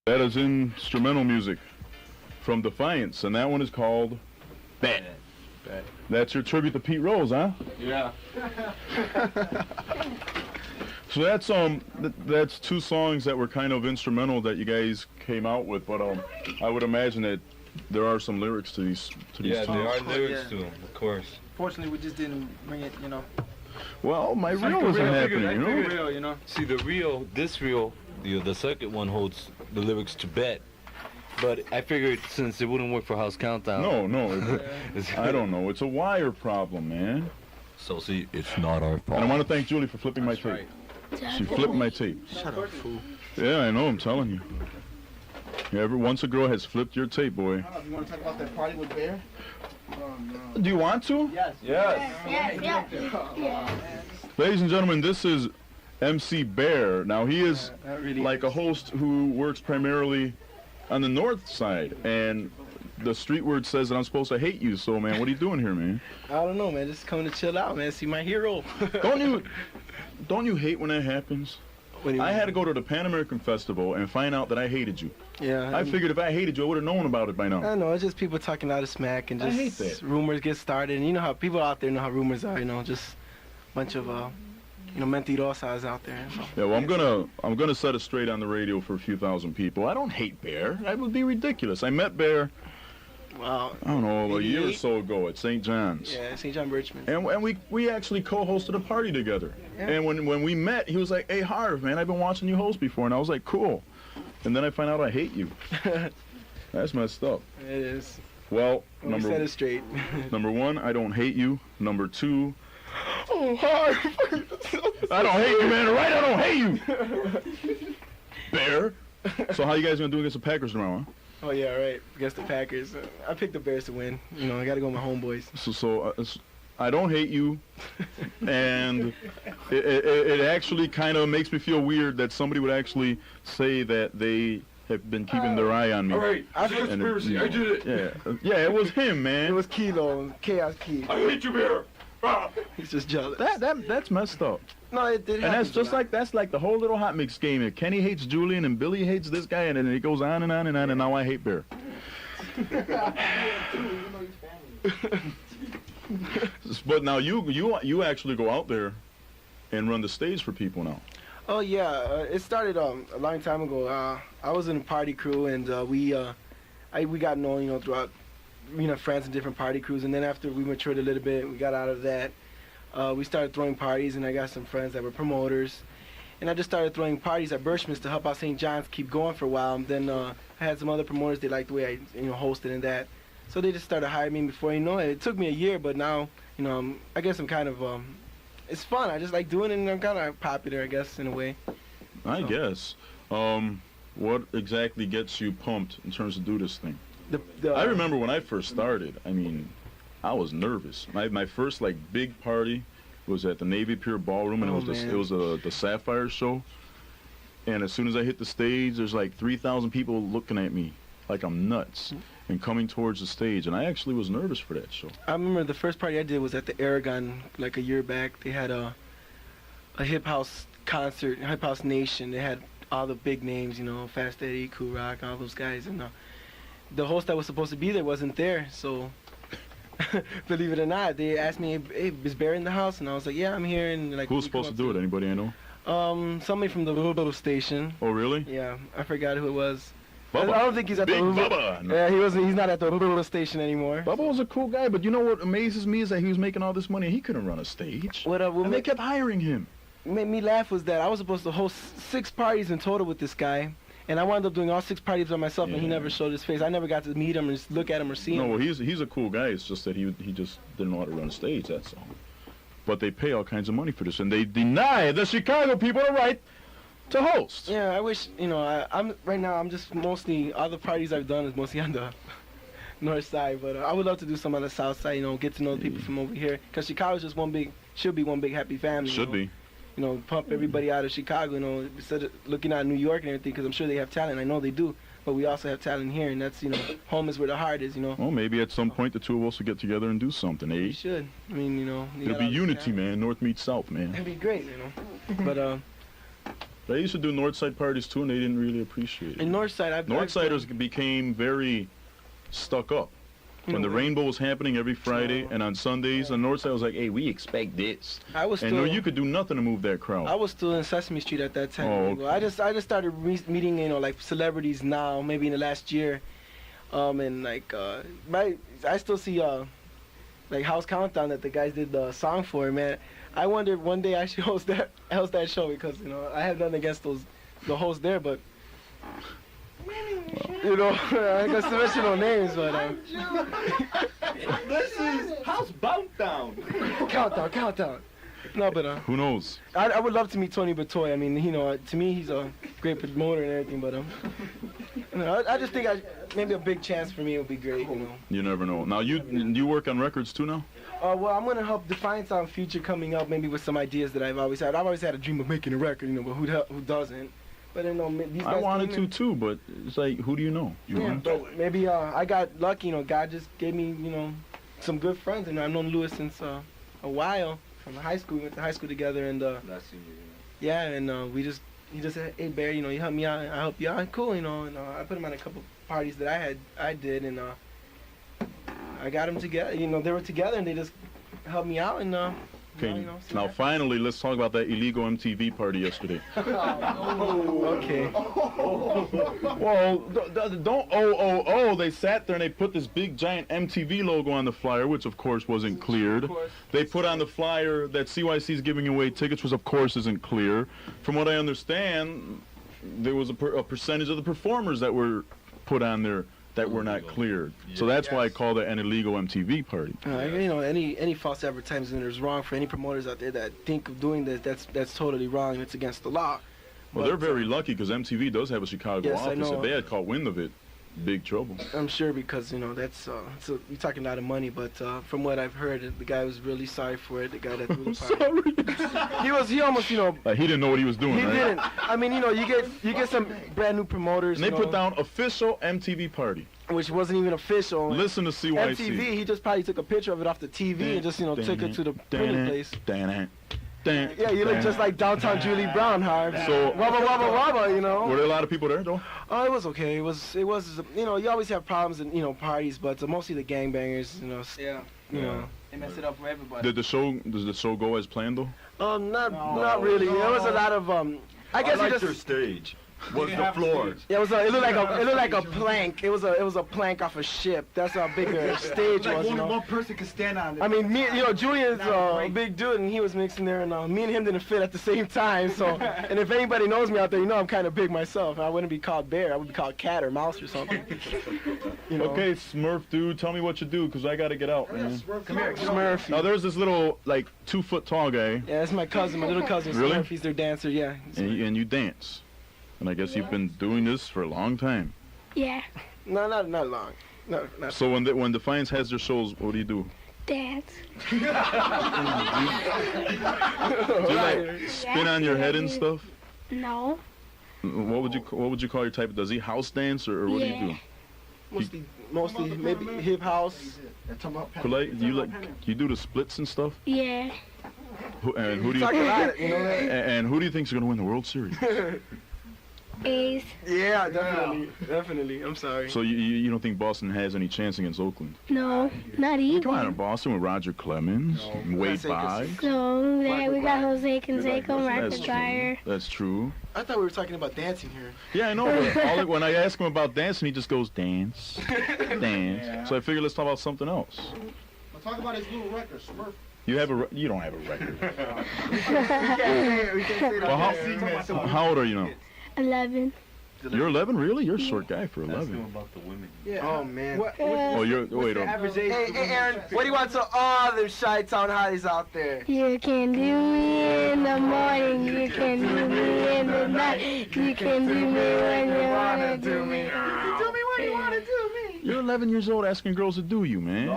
That is instrumental music from Defiance, and that one is called Bet. That's your tribute to Pete Rose, huh? Yeah. So that's two songs that were kind of instrumental that you guys came out with, but I would imagine that there are some lyrics to these Yeah, songs. there are lyrics to them, of course. Fortunately, we just didn't bring it, Well, my reel wasn't happening, real, See, this reel, the second one holds the lyrics to Bet. But I figured since it wouldn't work for House Countdown. No, I don't know. It's a wire problem, man. So see, it's not our fault. And I want to thank Julie for flipping my tape. right. She flipped my tape. Shut up, fool. Yeah, I know, I'm telling you. Yeah, once a girl has flipped your tape, boy. You want to talk about that party with Bear? Oh, no. Do you want to? Yes. Yes. Ladies and gentlemen, this is MC Bear. Now, he is Really like a host who works primarily on the north side, and the street word says that I'm supposed to hate you. So, man, what are you doing here, man? I don't know, man. Just coming to chill out, man. See my hero. Don't you hate when that happens? I had to go to the Pan American Festival and find out that I hated you. Yeah. I figured if I hated you, I would have known about it by now. I know, it's just people talking out of smack and just I hate that. rumors get started. And you know how people out there know how rumors are, just a bunch of, mentirosas out there. So. Yeah, well, I'm gonna set it straight on the radio for a few thousand people. I don't hate Bear. That would be ridiculous. I met Bear, Wow. I don't know, a year or 88? so ago at St. John's. Yeah, St. John Birchman. And we actually co-hosted a party together. Yeah. And when we met, he was like, "Hey, Harv, man, I've been watching you host before," and I was like, "Cool." And then I find out I hate you. That's messed up. It is. Well, We set it straight. number one, I don't hate you. Number two, oh, Harv, I don't hate you, man. Right? I don't hate you. Bear. So how you guys gonna do against the Packers tomorrow, huh? Oh, yeah, right. Against the Packers. I picked the Bears to win. I got to go with my homeboys. So I don't hate you, and it actually kind of makes me feel weird that somebody would actually say that they have been keeping their eye on me. All right, I conspiracy, I did it. Yeah, it was him, man. It was Kilo, Chaos Key. I hate you, Bear. He's just jealous. That's messed up. No, it did. And that's like the whole little hot mix game. Here. Kenny hates Julian and Billy hates this guy, and then it goes on and on and on. And now I hate Bear. But now you actually go out there and run the stage for people now. Oh yeah, it started a long time ago. I was in a party crew, and we got known, throughout, friends in different party crews. And then after we matured a little bit, we got out of that. We started throwing parties, and I got some friends that were promoters, and I just started throwing parties at Birchman's to help out St. John's keep going for a while. And then I had some other promoters. They liked the way I hosted and that, so they just started hiring me. Before you know it, it took me a year, but now I guess I'm kind of it's fun. I just like doing it, and I'm kind of popular, I guess, in a way. I guess. What exactly gets you pumped in terms of do this thing? I remember when I first started. I mean, I was nervous. My first big party was at the Navy Pier Ballroom, and it was the Sapphire show. And as soon as I hit the stage, there's 3,000 people looking at me like I'm nuts and coming towards the stage. And I actually was nervous for that show. I remember the first party I did was at the Aragon a year back. They had a hip house concert, Hip House Nation. They had all the big names, Fast Eddie, Cool Rock, all those guys. And the host that was supposed to be there wasn't there, so believe it or not, they asked me, "Hey, is Bear in the house?" And I was like, "Yeah, I'm here." And who was supposed to do it? Anybody I know? Somebody from the little station. Oh, really? Yeah, I forgot who it was. Bubba. I don't think he's at Big the Bubba. Yeah, he's not at the little station anymore. Bubba was a cool guy, but you know what amazes me is that he was making all this money. He couldn't run a stage. What and they kept hiring him. Made me laugh was that I was supposed to host 6 parties in total with this guy, and I wound up doing all 6 parties by myself, and he never showed his face. I never got to meet him or look at him or see him. No, well, he's a cool guy. It's just that he just didn't know how to run a stage, that's all. But they pay all kinds of money for this, and they deny the Chicago people the right to host. Yeah, I wish, I'm right now, I'm just mostly, all the parties I've done is mostly on the north side, but I would love to do some on the south side, get to know the people from over here, because Chicago's just should be one big happy family. Should be. Pump everybody out of Chicago, instead of looking at New York and everything, because I'm sure they have talent. I know they do, but we also have talent here, and that's, home is where the heart is, Well, maybe at some point the two of us will get together and do something, eh? We should. I mean, It'll be unity, man. North meets South, man. It'd be great, But, But I used to do Northside parties too, and they didn't really appreciate it. In Northside, Northsiders became very stuck up. When the rainbow was happening every Friday and on Sundays, on Northside was like, hey, we expect this. And no, you could do nothing to move that crowd. I was still in Sesame Street at that time. Oh, okay. I just started meeting, you know, like celebrities now, maybe in the last year. And like, I still see, like House Countdown that the guys did the song for, man. I wonder one day I should host that show because, you know, I have nothing against the hosts there, but you know, I guess to mention no names, but This is House Countdown. Countdown. No, but who knows? I would love to meet Tony Batoy. I mean, you know, to me he's a great promoter and everything, but you know, I just think maybe a big chance for me would be great. You know. You never know. Now you work on records too now? Well, I'm gonna help Defiance on Future coming up, maybe with some ideas that I've always had. I've always had a dream of making a record, you know, but who doesn't? But you know, these guys I wanted to too, but it's like, who do you know? But maybe I got lucky, you know. God just gave me, you know, some good friends, and I've known Louis since a while from high school. We went to high school together, and yeah, and he just said, hey Bear, you know, you help me out, I help you out, cool, you know, and I put him on a couple parties that I did, and I got them together, you know, they were together, and they just helped me out, and okay. you know, Now finally, let's talk about that illegal MTV party yesterday. Okay. Well, don't they sat there and they put this big giant MTV logo on the flyer, which of course wasn't cleared. They put on the flyer that CYC is giving away tickets, which of course isn't clear. From what I understand, there was a percentage of the performers that were put on there that were not cleared. So that's why I called it an illegal MTV party. You know, any false advertisement is wrong for any promoters out there that think of doing this. That's totally wrong. It's against the law. Well, they're very lucky because MTV does have a Chicago office. If they had caught wind of it, big trouble. I'm sure because, you know, that's you're talking a lot of money, but from what I've heard, the guy was really sorry for it. The guy that threw the party. He almost, you know. He didn't know what he was doing. He didn't. I mean, you know, you get some brand new promoters. And they put down official MTV party, which wasn't even official. Listen to CYC. MTV, he just probably took a picture of it off the TV and just, you know, took it to the printing place. Yeah, you look just like downtown Julie Brown, Harv. So wabba, you know. Were there a lot of people there, though? Oh, it was okay. It was, you know, you always have problems in, you know, parties, but mostly the gangbangers, you know. Yeah. You know. They mess it up for everybody. Does the show go as planned, though? Not really. There was a lot of I guess like your stage. Was the floor? Yeah, it looked like a plank. It was a plank off a ship. That's how big the stage was. You know? One person could stand on it. I mean, you know, Julian's a big dude, and he was mixing there, and me and him didn't fit at the same time. So, and if anybody knows me out there, you know I'm kind of big myself. I wouldn't be called Bear. I would be called Cat or Mouse or something. You know? Okay, Smurf dude, tell me what you do, cause I gotta get out, man. Come here, Smurf. Now there's this little, like, 2 foot tall guy. Yeah, that's my cousin, my little cousin. Really? Smurf. He's their dancer. Yeah. And you dance. And I guess you've been doing this for a long time. Yeah. No, not long. No, not. So when Defiance has their shows, what do you do? Dance. Do you like spin on your head and stuff? No. What would you call your type? Does he house dance or what do you do? Mostly maybe hip house. You do the splits and stuff? Yeah. And who do you think's gonna win the World Series? A's. Yeah, definitely. I'm sorry. So you don't think Boston has any chance against Oakland? No, not even. Come on, Boston with Roger Clemens, Wade Boggs. No, we got Jose Canseco, Mark McGuire. That's true. I thought we were talking about dancing here. Yeah, I know. But when I ask him about dancing, he just goes dance, dance. Yeah. So I figured let's talk about something else. Let's talk about his little record, Smurf. You don't have a record. We can't say that. Well, how old are you now? 11. You're 11, really? You're a short guy for 11. Ask him about the women. Yeah. Oh man. Wait. Hey, Aaron, what do you want to all them Chi-Town hotties out there? You can do me in the morning. You can do me in the night. You can do me when you wanna do me. You can do me when you wanna do me. You're 11 years old asking girls to do you, man.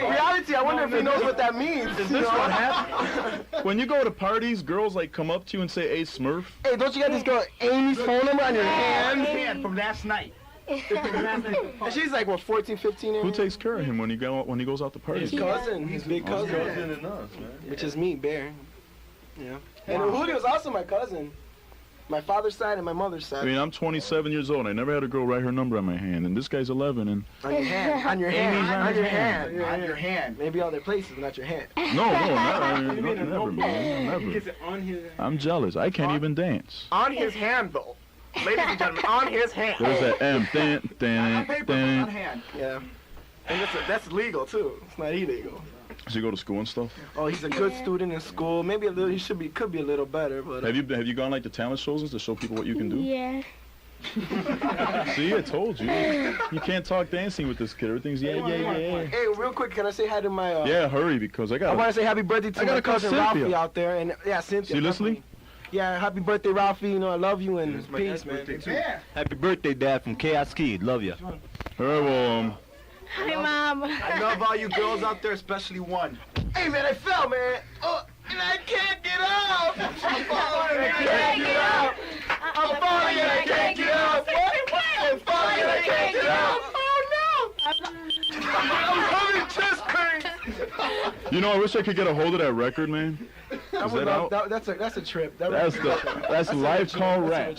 Reality, I wonder if he knows what that means. Is this what happened? When you go to parties, girls like come up to you and say, "Hey, Smurf." Hey, don't you got this girl Amy's phone number on your hand? From last night. And she's like, what, 14, 15? Who takes care of him when he goes out to parties? His cousin, his big cousin. Cousin and us, man. Which is me, Bear. Yeah. And Julio's also my cousin. My father's side and my mother's I side. mean, I'm 27 years old. I never had a girl write her number on my hand, and this guy's 11. And On your hand. On your hand. Amy's On your hand. On your hand. Maybe other places, not your hand. no, never, man, never. On his I'm jealous. I can't even dance. on his hand though. Ladies and gentlemen, on his hand. There's that M. On paper, but on Dan. hand. Yeah. And that's legal too. It's not illegal. Does he go to school and stuff? Oh, he's a good student in school. Maybe a little. He could be a little better, but. Have you gone like to talent shows to show people what you can do? Yeah. See, I told you. You can't talk dancing with this kid. Everything's yeah. Hey, real quick, can I say hi to my? Yeah, hurry because I I got. want to say happy birthday I to gotta my call cousin Cynthia. Ralphie out there, and yeah, Cynthia. She listening? definitely. Yeah, happy birthday, Ralphie. You know I love you and peace, man. Yeah. Happy birthday, Dad, from Chaos Kid. Love ya. All right, well, Hi, Mom. I love all you girls out there, especially one. Hey man, I fell, man. Oh, and I can't get up. I'm falling and I can't get up. I'm falling and I can't get up. I'm falling and I can't get up. Oh no! I'm having chest pain. you know, I wish I could get a hold of that record, man. Is that out? That's a trip. That's live call rap.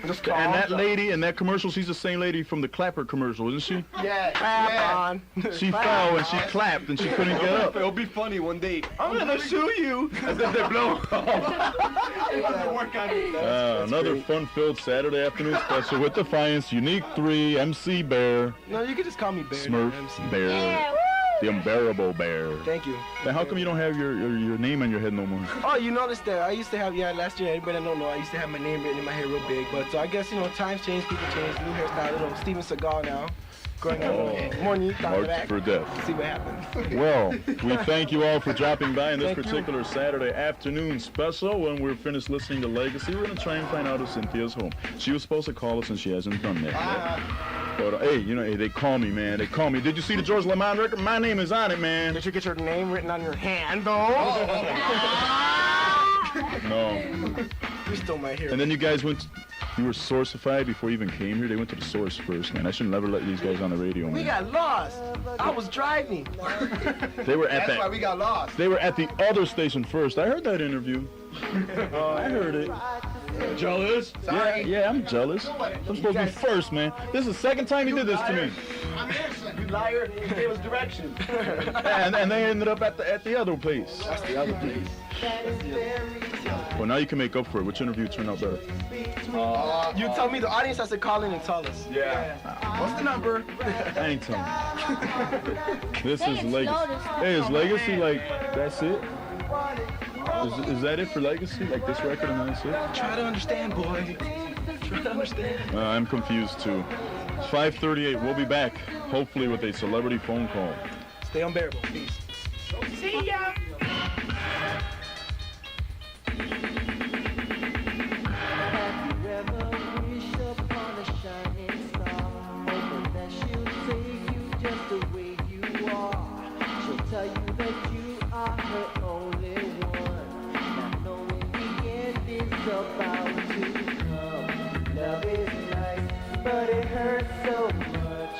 Just And that lady in that commercial, she's the same lady from the Clapper commercial, isn't she? Yeah, clap on. She fell and she clapped and she couldn't get up. It'll be funny one day. I'm gonna sue you. As if they blow. Another fun-filled Saturday afternoon special with Defiance, Unique 3, MC Bear, No, you can just call me Bear. Smurf MC. Bear, Yeah, woo! the unbearable Bear. Thank you. Then how come you don't have your name on your head no more? Oh, you noticed that I used to have, last year, everybody don't know, I used to have my name written in my hair real big, but I guess, times change, people change, new hairstyle, little Steven Seagal now, growing up, more neat, down the March back, for death. see what happens. Well, we thank you all for dropping by in this Thank you. particular Saturday afternoon special. When we're finished listening to Legacy, we're going to try and find out if Cynthia's home. She was supposed to call us and she hasn't done that yet. But, hey, they call me, man. They call me. Did you see the George Lamont record? My name is on it, man. Did you get your name written on your hand, though? No. You stole my hair. And then you guys you were sourcified before you even came here. They went to the source first, man. I should never let these guys on the radio, We man. got lost. I was driving. They were at That's why that. we got lost. They were at the other station first. I heard that interview. I heard it. Jealous? Yeah, I'm jealous. I'm supposed to be first, man. This is the second time you did this to me. I'm innocent. You liar. You gave us directions. And they ended up at the other place. That's the other place. Well, now you can make up for it. Which interview turned out better? You tell me, the audience has to call in and tell us. Yeah. What's the number? I ain't telling you. This is it's Legacy. loaded. Hey, is Legacy like, that's it? Is that it for Legacy? Like this record and that's it? Try to understand, boy. Try to understand. I'm confused too. It's 5:38. We'll be back, hopefully with a celebrity phone call. Stay unbearable, peace. See ya. Tell you that you are her only one. Not knowing the end is about to come. Love is nice, but it hurts so much.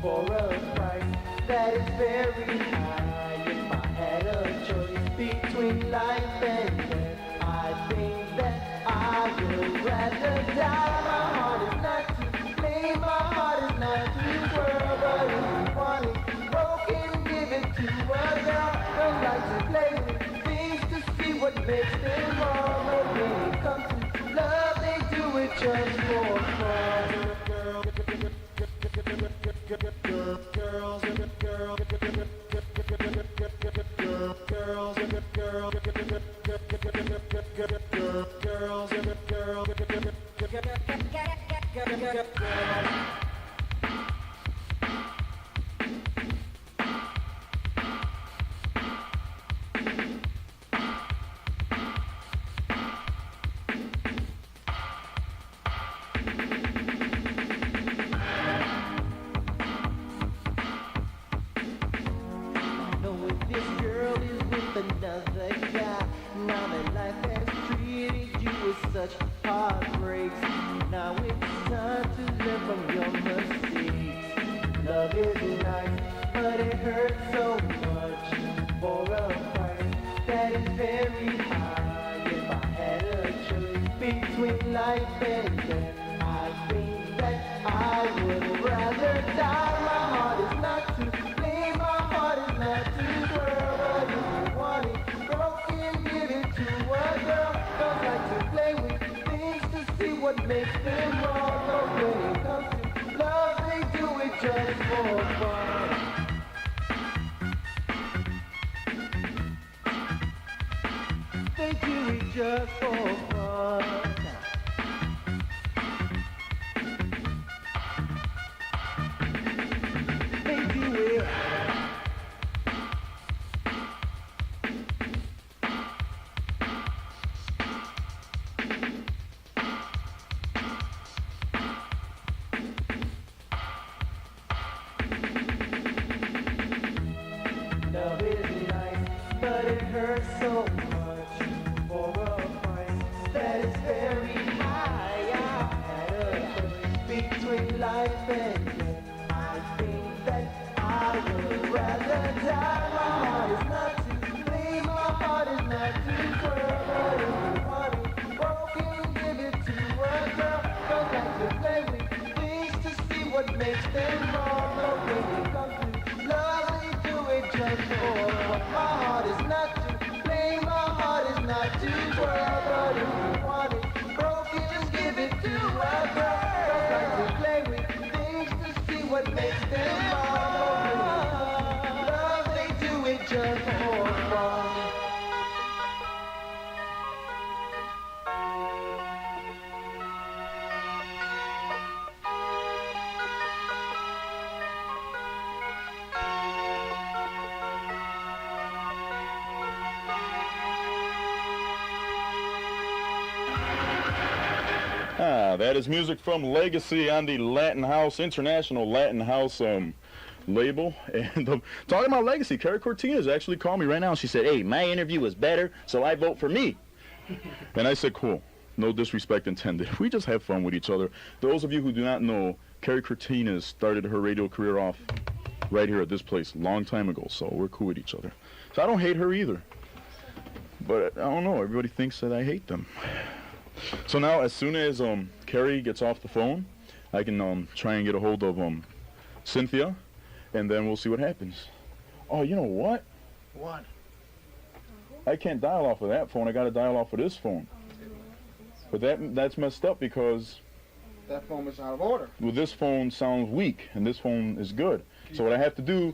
For a price that is very high. If I had a choice between life and death, I think that I would rather die. My heart is not to blame, my heart is not to twirl, but if you want it broken, give it to a girl. Don't like to play with things to see what makes them wrong. But when it comes to love, they do it just for fun. Another guy. Now that life has treated you with such heartbreaks, now it's time to learn from your mistakes. Love is nice, but it hurts so much. For a price that is very high. life and death. I think that I would rather die. My heart is not to blame, my heart is not to twirl. But if you want it broken, give it to a girl. Don't like to play with things to see what makes them wrong. But when it comes to love, they do it just for fun. They do it just for fun. They do it. Love is nice, but it hurts so much for a price that is very high. I had a choice between life and death. I think that I would rather die. My heart is not to blame, my heart is not to twirl. But if you want it broken, give it to a girl. Don't like to play with things to see what makes them wrong. But when it comes to love, they do it just for fun. My heart is not to blame, my heart is not to twirl. But if you want it broken, just give it to a girl. Don't like to play with things to see what makes them wrong. But when it comes to love, they do it just for fun. That is music from Legacy on the Latin House, International Latin House label. And talking about Legacy, Carrie Cortina's actually called me right now. She said, hey, my interview was better, so I vote for me. And I said, cool. No disrespect intended. We just have fun with each other. Those of you who do not know, Carrie Cortina started her radio career off right here at this place a long time ago, so we're cool with each other. So I don't hate her either. But I don't know, everybody thinks that I hate them. So now, as soon as Carrie gets off the phone, I can try and get a hold of Cynthia, and then we'll see what happens. Oh, you know what? What? I can't dial off of that phone. I got to dial off of this phone. But that's messed up because That phone is out of order. well, this phone sounds weak, and this phone is good. So what I have to do,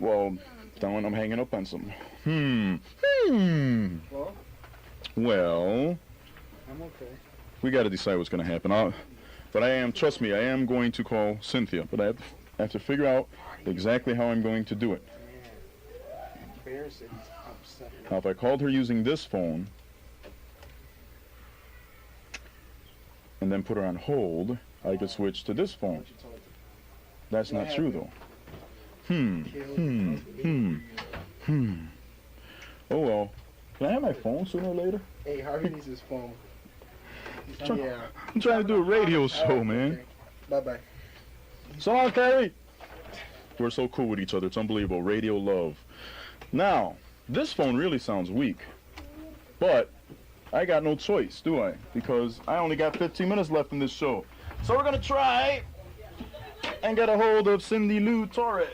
well, then I'm hanging up on something. Well, I'm okay. we got to decide what's going to happen. But trust me, I am going to call Cynthia, but I have to figure out exactly how I'm going to do it. Embarrassing. Upset. Now, if I called her using this phone, and then put her on hold, I could switch to this phone. That's not true, though. Oh, well. Can I have my phone sooner or later? Hey, Harvey needs his phone. I'm trying to do a radio show, man. Bye-bye. So long, Carrie. We're so cool with each other. It's unbelievable. Radio love. Now, this phone really sounds weak. But I got no choice, do I? Because I only got 15 minutes left in this show. So we're going to try and get a hold of Cindy Lou Torres.